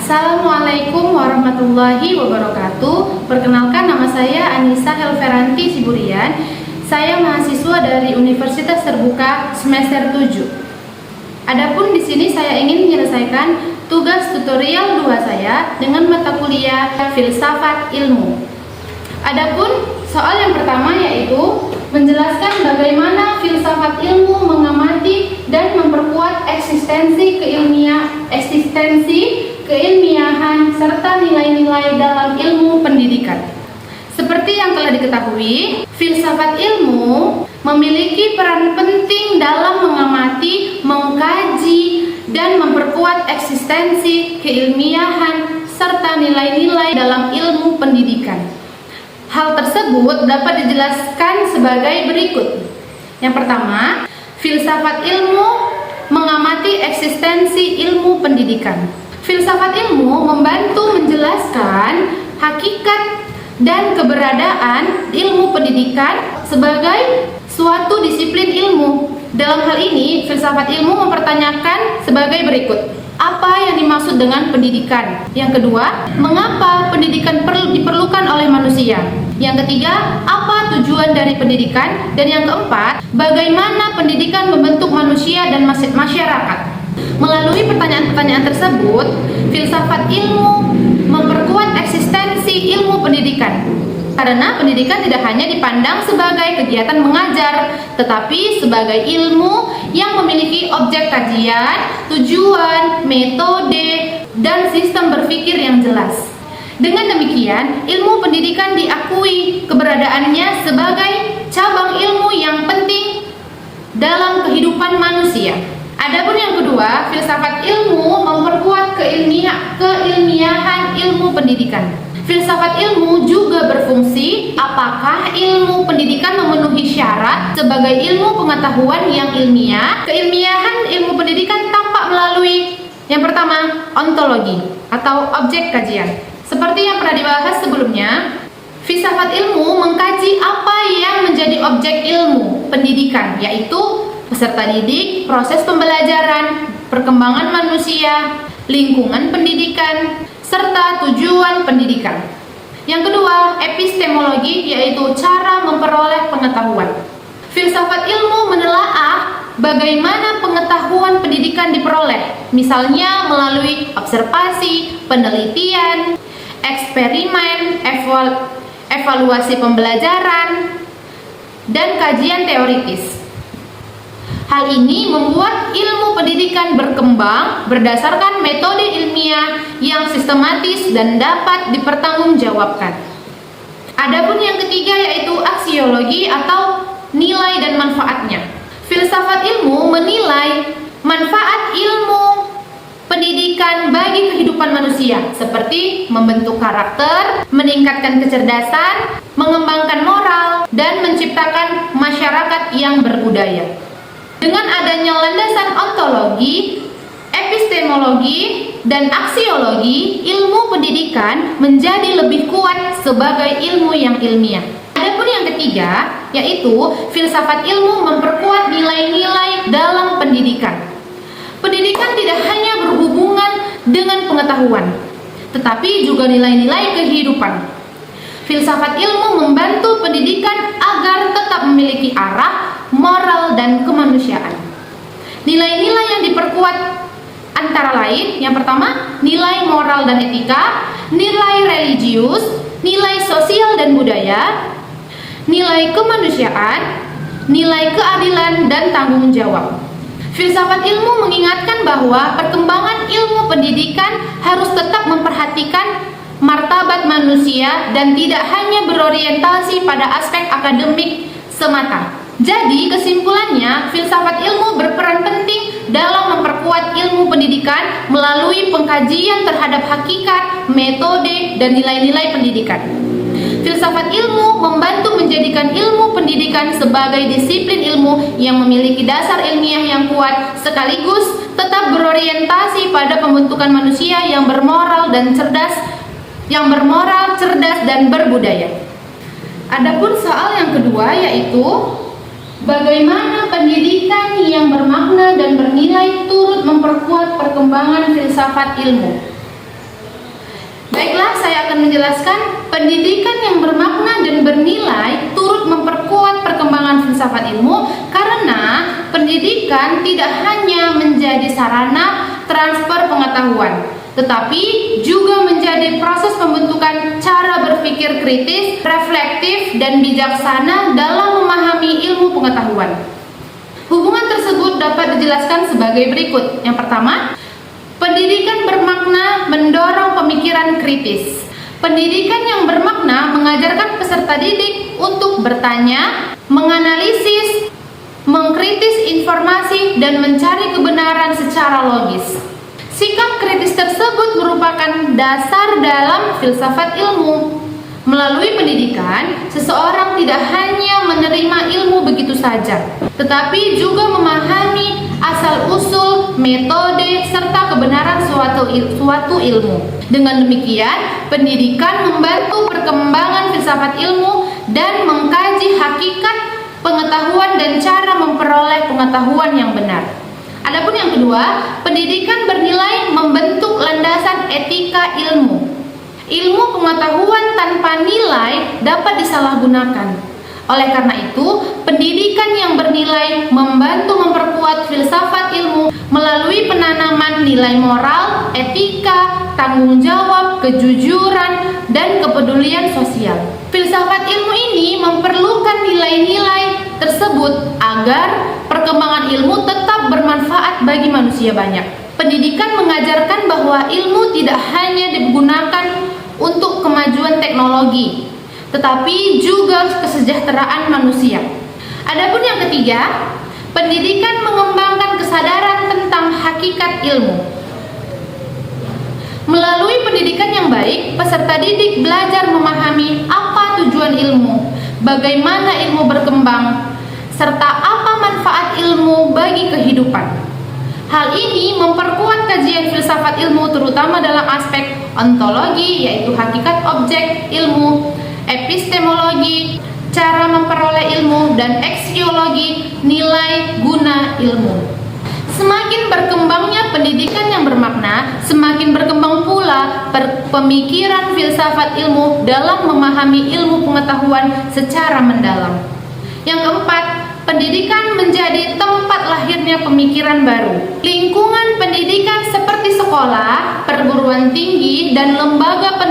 Assalamualaikum warahmatullahi wabarakatuh. Perkenalkan, nama saya Anissa Helveranti Siburian. Saya mahasiswa dari Universitas Terbuka semester 7. Adapun di sini saya ingin menyelesaikan tugas tutorial 2 saya dengan mata kuliah Filsafat Ilmu. Adapun soal yang pertama yaitu menjelaskan bagaimana filsafat ilmu mengamati dan memperkuat eksistensi keilmiahan serta nilai-nilai dalam ilmu pendidikan. Seperti yang telah diketahui, filsafat ilmu memiliki peran penting dalam mengamati, mengkaji, dan memperkuat eksistensi keilmiahan serta nilai-nilai dalam ilmu pendidikan. Hal tersebut dapat dijelaskan sebagai berikut. Yang pertama, filsafat ilmu mengamati eksistensi ilmu pendidikan. Filsafat ilmu membantu menjelaskan hakikat dan keberadaan ilmu pendidikan sebagai suatu disiplin ilmu. Dalam hal ini, filsafat ilmu mempertanyakan sebagai berikut. Apa yang dimaksud dengan pendidikan? Yang kedua, mengapa pendidikan diperlukan oleh manusia? Yang ketiga, apa tujuan dari pendidikan? Dan yang keempat, bagaimana pendidikan membentuk manusia dan masyarakat? Melalui pertanyaan-pertanyaan tersebut, filsafat ilmu memperkuat eksistensi ilmu pendidikan. Karena pendidikan tidak hanya dipandang sebagai kegiatan mengajar, tetapi sebagai ilmu yang memiliki objek kajian, tujuan, metode, dan sistem berpikir yang jelas. Dengan demikian, ilmu pendidikan diakui keberadaannya sebagai cabang ilmu yang penting dalam kehidupan manusia. Adapun yang kedua, filsafat ilmu memperkuat keilmiahan ilmu pendidikan. Filsafat ilmu juga berfungsi apakah ilmu pendidikan memenuhi syarat sebagai ilmu pengetahuan yang ilmiah. Keilmiahan ilmu pendidikan tampak melalui yang pertama, ontologi atau objek kajian. Seperti yang pernah dibahas sebelumnya, filsafat ilmu mengkaji apa yang menjadi objek ilmu pendidikan, yaitu peserta didik, proses pembelajaran, perkembangan manusia, lingkungan pendidikan, serta tujuan pendidikan. Yang kedua, epistemologi, yaitu cara memperoleh pengetahuan. Filsafat ilmu menelaah bagaimana pengetahuan pendidikan diperoleh, misalnya melalui observasi, penelitian, eksperimen, evaluasi pembelajaran, dan kajian teoritis. Hal ini membuat ilmu pendidikan berkembang berdasarkan metode ilmiah yang sistematis dan dapat dipertanggungjawabkan. Adapun yang ketiga yaitu aksiologi atau nilai dan manfaatnya. Filsafat ilmu menilai manfaat ilmu pendidikan bagi kehidupan manusia, seperti membentuk karakter, meningkatkan kecerdasan, mengembangkan moral, dan menciptakan masyarakat yang berbudaya. Dengan adanya landasan ontologi, epistemologi, dan aksiologi, ilmu pendidikan menjadi lebih kuat sebagai ilmu yang ilmiah. Adapun yang ketiga, yaitu filsafat ilmu memperkuat nilai-nilai dalam pendidikan. Pendidikan tidak hanya berhubungan dengan pengetahuan, tetapi juga nilai-nilai kehidupan. Filsafat ilmu membantu pendidikan agar tetap memiliki arah, moral, dan kemanusiaan. Nilai-nilai yang diperkuat antara lain, yang pertama, nilai moral dan etika, nilai religius, nilai sosial dan budaya, nilai kemanusiaan, nilai keadilan, dan tanggung jawab. Filsafat ilmu mengingatkan bahwa perkembangan ilmu pendidikan harus tetap memperhatikan martabat manusia dan tidak hanya berorientasi pada aspek akademik semata. Jadi kesimpulannya, filsafat ilmu berperan penting dalam memperkuat ilmu pendidikan melalui pengkajian terhadap hakikat, metode, dan nilai-nilai pendidikan. Filsafat ilmu membantu menjadikan ilmu pendidikan sebagai disiplin ilmu yang memiliki dasar ilmiah yang kuat, sekaligus tetap berorientasi pada pembentukan manusia yang bermoral, cerdas, dan berbudaya. Adapun soal yang kedua yaitu bagaimana pendidikan yang bermakna dan bernilai turut memperkuat perkembangan filsafat ilmu. Baiklah, saya akan menjelaskan pendidikan yang bermakna dan bernilai turut memperkuat perkembangan filsafat ilmu karena pendidikan tidak hanya menjadi sarana transfer pengetahuan, tetapi juga menjadi proses pembentukan cara berpikir kritis, reflektif, dan bijaksana dalam memahami ilmu pengetahuan. Hubungan tersebut dapat dijelaskan sebagai berikut. Yang pertama, pendidikan bermakna mendorong pemikiran kritis. Pendidikan yang bermakna mengajarkan peserta didik untuk bertanya, menganalisis, mengkritis informasi, dan mencari kebenaran secara logis. Sikap kritis tersebut merupakan dasar dalam filsafat ilmu. Melalui pendidikan, seseorang tidak hanya menerima ilmu begitu saja, tetapi juga memahami asal-usul, metode, serta kebenaran suatu ilmu. Dengan demikian, pendidikan membantu perkembangan filsafat ilmu dan mengkaji hakikat pengetahuan dan cara memperoleh pengetahuan yang benar. Adapun yang kedua, pendidikan bernilai membentuk landasan etika ilmu. Ilmu pengetahuan tanpa nilai dapat disalahgunakan. Oleh karena itu, pendidikan yang bernilai membantu memperkuat filsafat ilmu melalui penanaman nilai moral, etika, tanggung jawab, kejujuran, dan kepedulian sosial. Filsafat ilmu ini memerlukan nilai-nilai tersebut agar perkembangan ilmu tetap bermanfaat bagi manusia banyak. Pendidikan mengajarkan bahwa ilmu tidak hanya digunakan untuk kemajuan teknologi, tetapi juga kesejahteraan manusia. Adapun yang ketiga, pendidikan mengembangkan kesadaran tentang hakikat ilmu. Melalui pendidikan yang baik, peserta didik belajar memahami apa tujuan ilmu, bagaimana ilmu berkembang, serta apa manfaat ilmu bagi kehidupan. Hal ini memperkuat kajian filsafat ilmu terutama dalam aspek ontologi, yaitu hakikat objek ilmu, epistemologi, cara memperoleh ilmu, dan aksiologi, nilai guna ilmu. Semakin berkembangnya pendidikan yang bermakna, semakin berkembang pula pemikiran filsafat ilmu dalam memahami ilmu pengetahuan secara mendalam. Yang keempat, pendidikan menjadi tempat lahirnya pemikiran baru. Lingkungan pendidikan seperti sekolah, perguruan tinggi, dan lembaga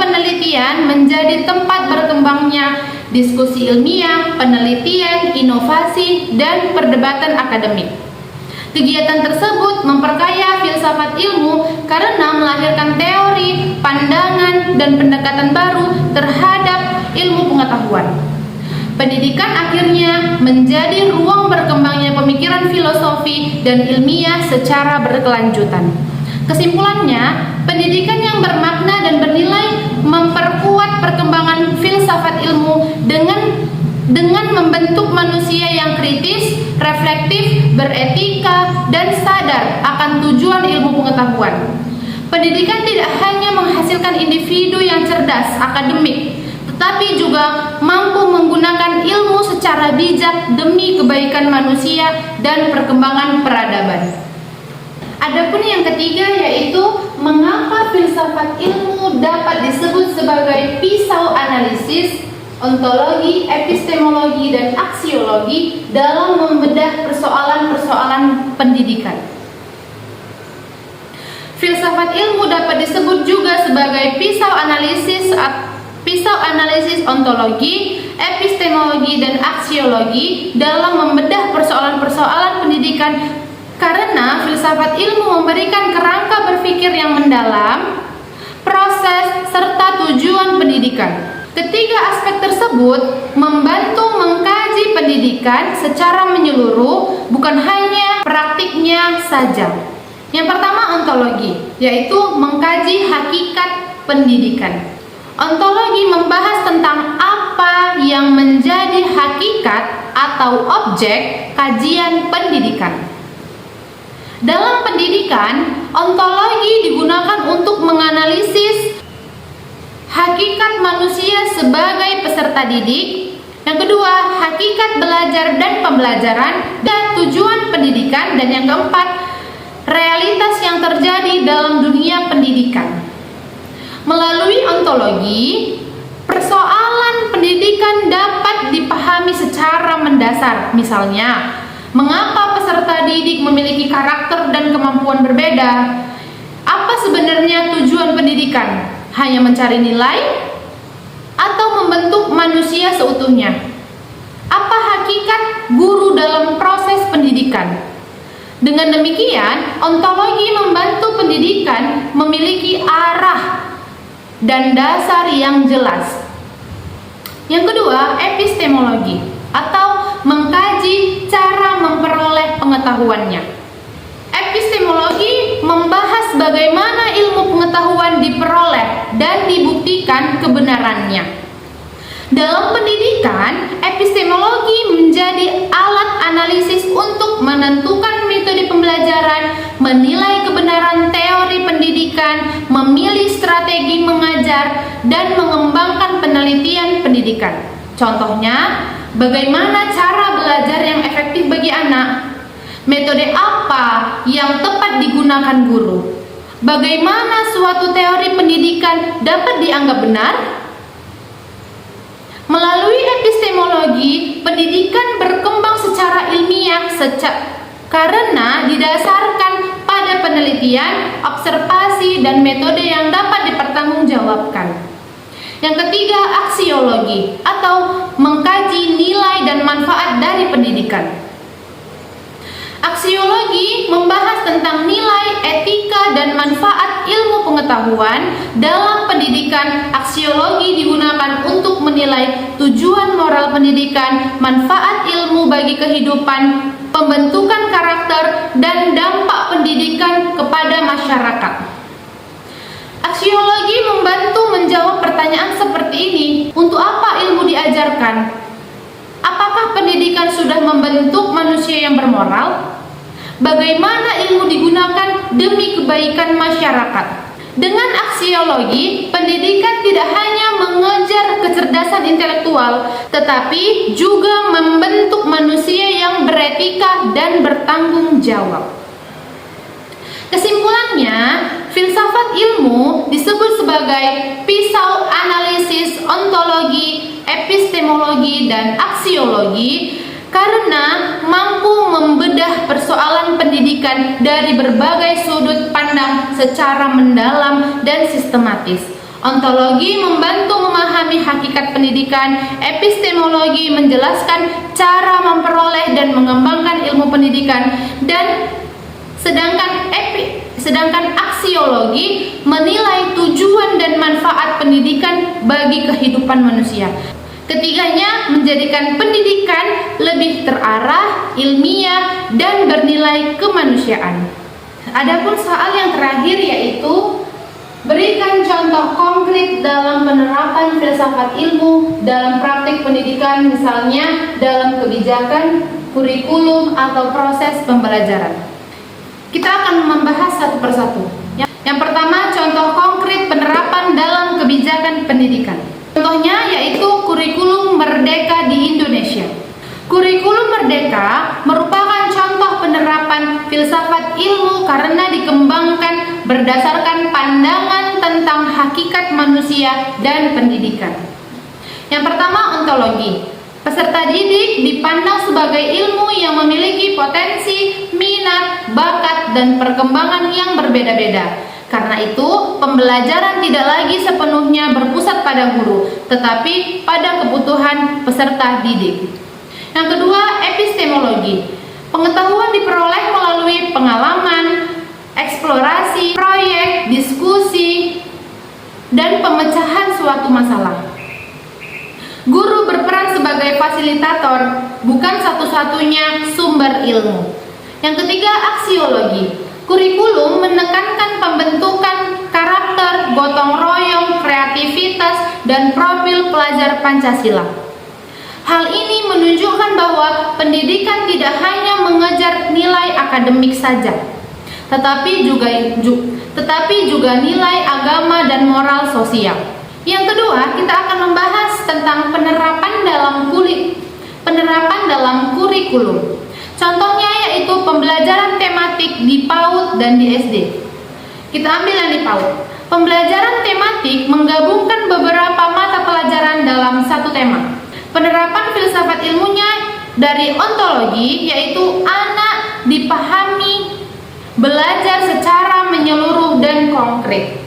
penelitian menjadi tempat berkembangnya diskusi ilmiah, penelitian, inovasi, dan perdebatan akademik. Kegiatan tersebut memperkaya filsafat ilmu karena melahirkan teori, pandangan, dan pendekatan baru terhadap ilmu pengetahuan. Pendidikan akhirnya menjadi ruang berkembangnya pemikiran filosofi dan ilmiah secara berkelanjutan. Kesimpulannya, pendidikan yang bermakna dan bernilai memperkuat perkembangan filsafat ilmu dengan membentuk manusia yang kritis, reflektif, beretika, dan sadar akan tujuan ilmu pengetahuan. Pendidikan tidak hanya menghasilkan individu yang cerdas akademik, tetapi juga mampu menggunakan ilmu secara bijak demi kebaikan manusia dan perkembangan peradaban. Adapun yang ketiga yaitu mengapa filsafat ilmu dapat disebut sebagai pisau analisis, ontologi, epistemologi, dan aksiologi dalam membedah persoalan-persoalan pendidikan. Filsafat ilmu dapat disebut juga sebagai pisau analisis ontologi, epistemologi, dan aksiologi dalam membedah persoalan-persoalan pendidikan karena filsafat ilmu memberikan kerangka berpikir yang mendalam, proses, serta tujuan pendidikan. Ketiga aspek tersebut membantu mengkaji pendidikan secara menyeluruh, bukan hanya praktiknya saja. Yang pertama, ontologi, yaitu mengkaji hakikat pendidikan. Ontologi membahas tentang apa yang menjadi hakikat atau objek kajian pendidikan. Dalam pendidikan, ontologi digunakan untuk menganalisis hakikat manusia sebagai peserta didik. Yang kedua, hakikat belajar dan pembelajaran dan tujuan pendidikan. Dan yang keempat, realitas yang terjadi dalam dunia pendidikan. Melalui ontologi, persoalan pendidikan dapat dipahami secara mendasar. Misalnya, mengapa peserta didik memiliki karakter dan kemampuan berbeda? Apa sebenarnya tujuan pendidikan? Hanya mencari nilai atau membentuk manusia seutuhnya? Apa hakikat guru dalam proses pendidikan? Dengan demikian, ontologi membantu pendidikan memiliki arah dan dasar yang jelas. Yang kedua, epistemologi atau mengkaji cara memperoleh pengetahuannya. Epistemologi membahas bagaimana ilmu pengetahuan diperoleh dan dibuktikan kebenarannya. Dalam pendidikan, epistemologi menjadi alat analisis untuk menentukan metode pembelajaran, menilai kebenaran teori pendidikan, memilih strategi mengajar, dan mengembangkan penelitian pendidikan. Contohnya, bagaimana cara belajar yang efektif bagi anak? Metode apa yang tepat digunakan guru? Bagaimana suatu teori pendidikan dapat dianggap benar? Melalui epistemologi, pendidikan berkembang secara ilmiah karena didasarkan pada penelitian, observasi, dan metode yang dapat dipertanggungjawabkan. Yang ketiga, aksiologi atau mengkaji nilai dan manfaat dari pendidikan. Aksiologi membahas tentang nilai, etika, dan manfaat ilmu pengetahuan. Dalam pendidikan, aksiologi digunakan untuk menilai tujuan moral pendidikan, manfaat ilmu bagi kehidupan, pembentukan karakter, dan dampak pendidikan kepada masyarakat. Aksiologi membantu menjawab pertanyaan seperti ini. Untuk apa ilmu diajarkan? Apakah pendidikan sudah membentuk manusia yang bermoral? Bagaimana ilmu digunakan demi kebaikan masyarakat? Dengan aksiologi, pendidikan tidak hanya mengejar kecerdasan intelektual, tetapi juga membentuk manusia yang beretika dan bertanggung jawab. Kesimpulannya, filsafat ilmu disebut sebagai pisau analisis ontologi, epistemologi, dan aksiologi karena mampu membedah persoalan pendidikan dari berbagai sudut pandang secara mendalam dan sistematis. Ontologi membantu memahami hakikat pendidikan, epistemologi menjelaskan cara memperoleh dan mengembangkan ilmu pendidikan, dan sedangkan aksiologi menilai tujuan dan manfaat pendidikan bagi kehidupan manusia. Ketiganya menjadikan pendidikan lebih terarah, ilmiah, dan bernilai kemanusiaan. Adapun soal yang terakhir yaitu berikan contoh konkret dalam penerapan filsafat ilmu dalam praktik pendidikan, misalnya dalam kebijakan, kurikulum, atau proses pembelajaran. Kita akan membahas satu persatu. Yang pertama, contoh konkret penerapan dalam kebijakan pendidikan. Contohnya yaitu kurikulum merdeka di Indonesia. Kurikulum merdeka merupakan contoh penerapan filsafat ilmu karena dikembangkan berdasarkan pandangan tentang hakikat manusia dan pendidikan. Yang pertama, ontologi. Peserta didik dipandang sebagai ilmu yang memiliki potensi, minat, bakat, dan perkembangan yang berbeda-beda. Karena itu, pembelajaran tidak lagi sepenuhnya berpusat pada guru, tetapi pada kebutuhan peserta didik. Yang kedua, epistemologi. Pengetahuan diperoleh melalui pengalaman, eksplorasi, proyek, diskusi, dan pemecahan suatu masalah. Guru berperan sebagai fasilitator, bukan satu-satunya sumber ilmu. Yang ketiga, aksiologi. Kurikulum menekankan pembentukan karakter, gotong royong, kreativitas, dan profil pelajar Pancasila. Hal ini menunjukkan bahwa pendidikan tidak hanya mengejar nilai akademik saja, tetapi juga nilai agama dan moral sosial. Yang kedua, kita akan membahas tentang penerapan dalam kurikulum. Contohnya yaitu pembelajaran tematik di PAUD dan di SD. Kita ambil yang di PAUD. Pembelajaran tematik menggabungkan beberapa mata pelajaran dalam satu tema. Penerapan filsafat ilmunya dari ontologi, yaitu anak dipahami, belajar secara menyeluruh dan konkret.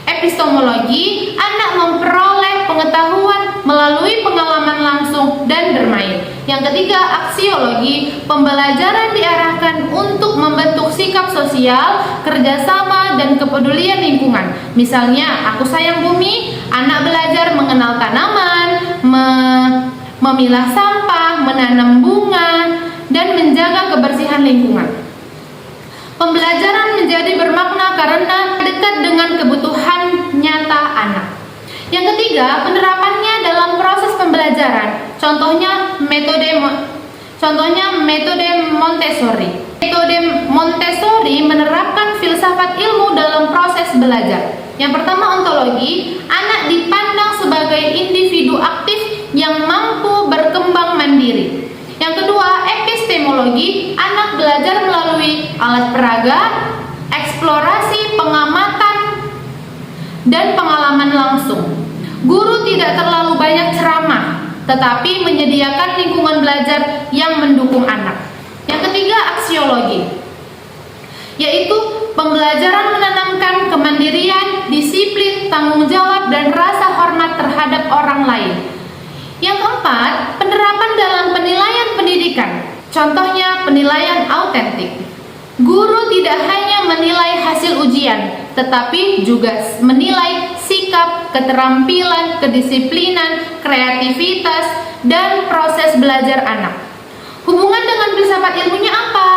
Epistemologi, anak memperoleh pengetahuan melalui pengalaman langsung dan bermain. Yang ketiga, aksiologi, pembelajaran diarahkan untuk membentuk sikap sosial, kerjasama, dan kepedulian lingkungan. Misalnya, aku sayang bumi, anak belajar mengenal tanaman, memilah sampah, menanam bunga, dan menjaga kebersihan lingkungan. Pembelajaran menjadi bermakna karena dekat dengan kebutuhan nyata anak. Yang ketiga, penerapannya dalam proses pembelajaran. Contohnya metode Montessori. Metode Montessori menerapkan filsafat ilmu dalam proses belajar. Yang pertama, ontologi. Anak dipandang sebagai individu aktif yang mampu berkembang mandiri. Yang kedua, epistemologi. Anak belajar melalui alat peraga, eksplorasi, pengamatan, dan pengalaman langsung. Guru tidak terlalu banyak ceramah, tetapi menyediakan lingkungan belajar yang mendukung anak. Yang ketiga, aksiologi, yaitu pembelajaran menanamkan kemandirian, disiplin, tanggung jawab, dan rasa hormat terhadap orang lain. Yang keempat, penerapan dalam penilaian pendidikan. Contohnya penilaian autentik. Guru tidak hanya menilai hasil ujian, tetapi juga menilai sikap, keterampilan, kedisiplinan, kreativitas, dan proses belajar anak. Hubungan dengan filsafat ilmunya apa?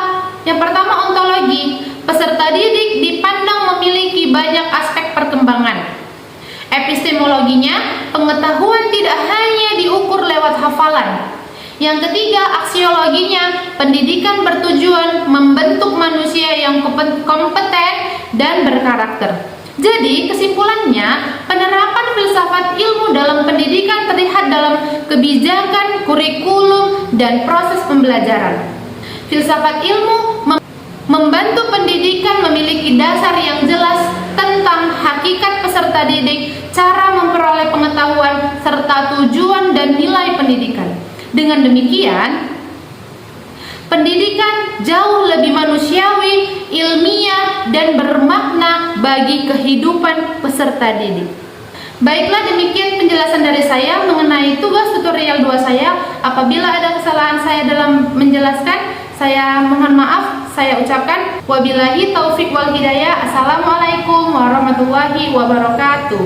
Yang pertama, ontologi. Peserta didik dipandang memiliki banyak aspek perkembangan. Epistemologinya, pengetahuan tidak hanya diukur lewat hafalan. Yang ketiga, aksiologinya, pendidikan bertujuan membentuk manusia yang kompeten dan berkarakter. Jadi, kesimpulannya, penerapan filsafat ilmu dalam pendidikan terlihat dalam kebijakan, kurikulum, dan proses pembelajaran. Filsafat ilmu membantu pendidikan memiliki dasar yang jelas tentang hakikat peserta didik, cara memperoleh pengetahuan, serta tujuan dan nilai pendidikan. Dengan demikian, pendidikan jauh lebih manusiawi, ilmiah, dan bermakna bagi kehidupan peserta didik. Baiklah, demikian penjelasan dari saya mengenai tugas tutorial 2 saya. Apabila ada kesalahan saya dalam menjelaskan, saya mohon maaf. Saya ucapkan wabillahi taufik wal hidayah. Assalamualaikum warahmatullahi wabarakatuh.